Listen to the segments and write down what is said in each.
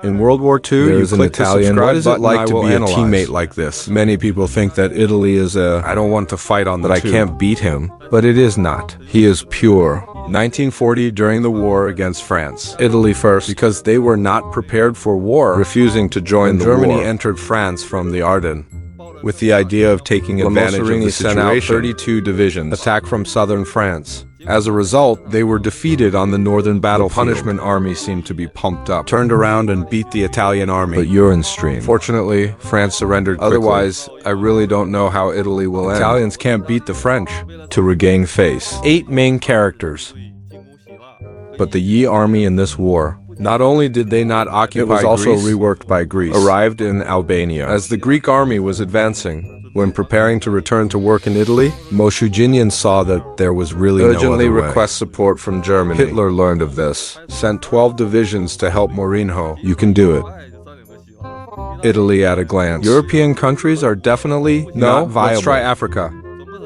In World War II, you click the subscribe button. What is it like to be a teammate like this? Many people think that Italy is I don't want to fight on the that I can't beat him, but it is not. He is pure. 1940 during the war against France. Italy first, Because they were not prepared for war, refusing to join the Germany war. entered France from the Ardennes, with the idea of taking advantage of the situation. sent out 32 divisions. Attack from southern France. As a result, they were defeated on the northern battlefield. The punishment army seemed to be pumped up, Turned around and beat the Italian army. but urine stream. Fortunately, France surrendered quickly. Otherwise, I really don't know how Italy will end. Italians can't beat the French. To regain face. 8 main characters. But the Yi army in this war, Not only did they not occupy it was also Greece, reworked by Greece, arrived in Albania. As the Greek army was advancing, when preparing to return to work in Italy, Mussolini saw that there was really no urgently other way. request support from Germany. Hitler learned of this. Sent 12 divisions to help Mourinho. You can do it. Italy at a glance. European countries are definitely not viable. Let's try Africa.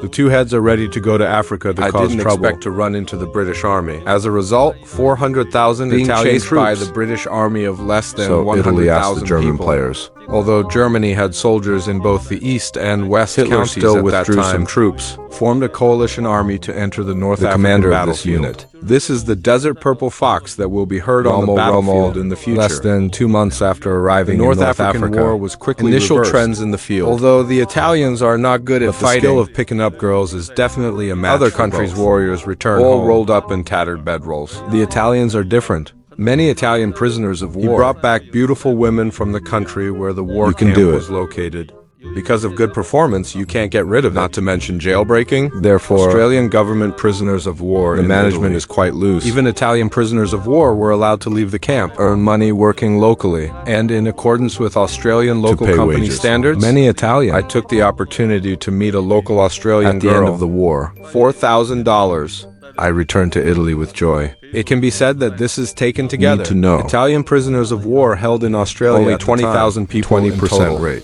The two heads are ready to go to Africa to cause didn't trouble. expect to run into the British army. As a result, 400,000 Being Italian chased troops by the British army of less than So Italy asked 100,000 the German people. players. Although Germany had soldiers in both the east and west Hitler counties still at that withdrew time, some troops. formed a coalition army to enter the North The African commander of this battlefield. unit. This is the Desert Purple Fox that will be heard on the battlefield in the future. Less than 2 months after arriving The North in North African Africa, War was quickly initial reversed. trends in the field. Although the Italians are not good at But the fighting, skill of picking up girls is definitely a match Other for countries' both. warriors return all home. rolled up in tattered bedrolls. The Italians are different. Many Italian prisoners of war. He brought back beautiful women from the country where the war You can camp do it. was located. Because of good performance, you can't get rid of it. Not to mention jailbreaking. Therefore, Australian government prisoners of war the in management Italy. is quite loose. Even Italian prisoners of war were allowed to leave the camp, earn money working locally, and in accordance with Australian local pay company wages. standards. Many Italian. I took the opportunity to meet a local Australian At the girl. end of the war, $4,000. I returned to Italy with joy. It can be said that this is taken together. Need to know. Italian prisoners of war held in Australia Only at the time, 20,000 people in 20% total. rate.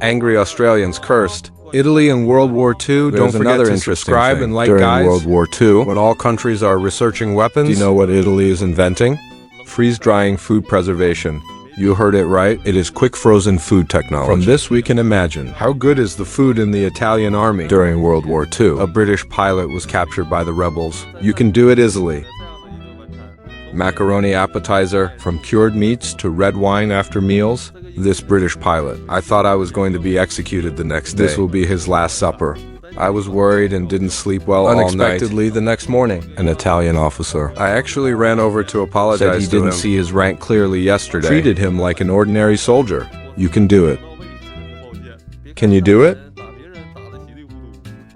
Angry Australians cursed. Italy in World War II. Don't There's forget another to interesting subscribe thing. and like, During guys. World War II, When all countries are researching weapons. do you know what Italy is inventing? Freeze-drying food preservation. You heard it right. It is quick frozen food technology. From this we can imagine. How good is the food in the Italian army? During World War II, A British pilot was captured by the rebels. You can do it easily. Macaroni appetizer, from cured meats to red wine after meals. This British pilot. I thought I was going to be executed the next day. This will be his last supper. I was worried and didn't sleep well Unexpectedly, all night. The next morning, an Italian officer I actually ran over to apologize said he to didn't him. see his rank clearly yesterday. Treated him like an ordinary soldier. You can do it. Can you do it?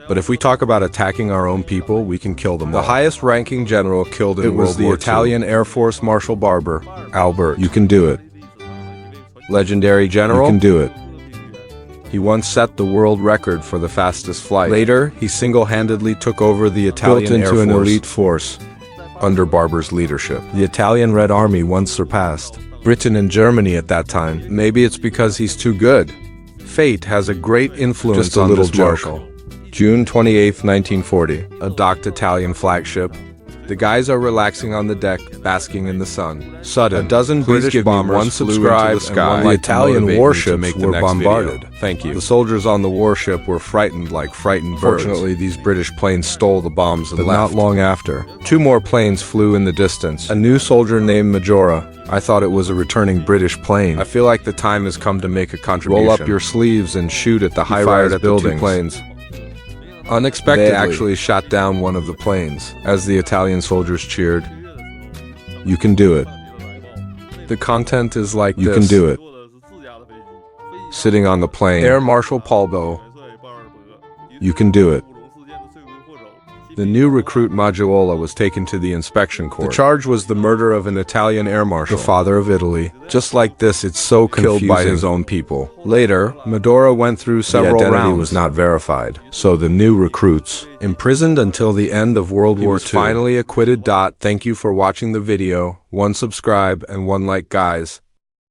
But if we talk about attacking our own people, we can kill them all. The highest-ranking general killed in It was World the War Italian II. Air Force Marshal Barber, Albert. You can do it. Legendary You general. can do it. He once set the world record for the fastest flight. Later, he single-handedly took over the Italian Built into Air an Force elite force. under Barber's leadership. The Italian Red Army once surpassed Britain and Germany at that time. Maybe it's because he's too good. Fate has a great influence Just a on little this joke. marshal. June 28, 1940. A docked Italian flagship. The guys are relaxing on the deck, basking in the sun. Sudden, a dozen Please British give me bombers one flew subscribe into the and sky. one The like to Italian motivate me to warships make the were next bombarded. video. Thank you. The soldiers on the warship were frightened like frightened birds. Fortunately, these British planes stole the bombs and But left. not long after, 2 more planes flew in the distance. A new soldier named Majora. I thought it was a returning British plane. I feel like the time has come to make a contribution. Roll up your sleeves and shoot at the high-rise buildings. The 2 planes. Unexpectedly, they actually shot down one of the planes. As the Italian soldiers cheered, you can do it. the content is like You this. can do it. Sitting on the plane, Air Marshal Paulbo. You can do it. The new recruit Maggiolo was taken to the inspection court. The charge was the murder of an Italian air marshal, the father of Italy. Just like this, it's so confusing. Killed by his own people. Later, Medora went through several the identity rounds. was not verified, so the new recruits, imprisoned until the end of World War II, was finally acquitted. Thank you for watching the video. 1 subscribe and 1 like, guys.